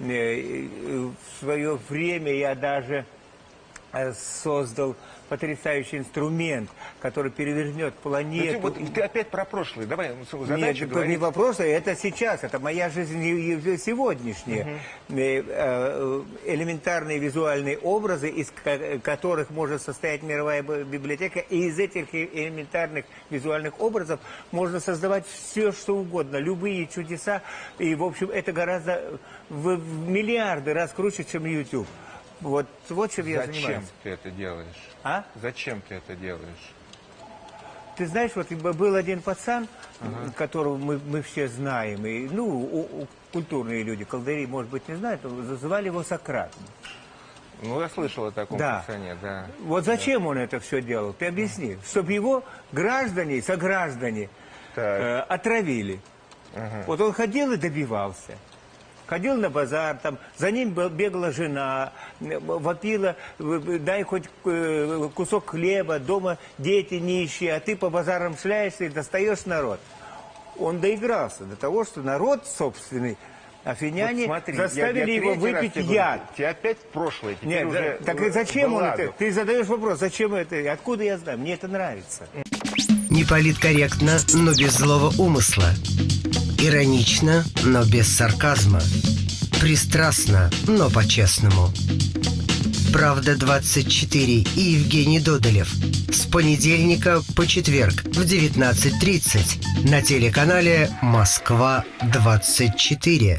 В свое время я даже создал потрясающий инструмент, который перевернет планету. Вот ты опять про прошлое. Давай задачу Нет, говорить. не вопрос, это сейчас, это моя жизнь сегодняшняя. Элементарные визуальные образы, из которых может состоять мировая библиотека, и из этих элементарных визуальных образов можно создавать все, что угодно, любые чудеса. И, в общем, это гораздо в миллиарды раз круче, чем YouTube. Вот чем я занимаюсь. Зачем ты это делаешь? А? Зачем ты это делаешь? Ты знаешь, вот был один пацан, которого мы все знаем, и, культурные люди, колдыри, может быть, не знают, называли его Сократом. Ну, я слышал о таком пацане, да. Вот зачем он это все делал? Ты объясни. Чтобы его сограждане отравили. Вот он ходил и добивался. Ходил на базар, там, за ним бегала жена, вопила, дай хоть кусок хлеба, дома дети нищие, а ты по базарам шляешься и достаешь народ. Он доигрался до того, что народ собственный, афиняне, вот смотри, заставили его выпить яд. Тебе опять прошлое, теперь нет, уже так и зачем он балладу. это? Ты задаешь вопрос, зачем это? Откуда я знаю? Мне это нравится. Неполиткорректно, но без злого умысла. Иронично, но без сарказма. Пристрастно, но по-честному. «Правда-24» и Евгений Додолев. С понедельника по четверг в 19:30 на телеканале «Москва-24».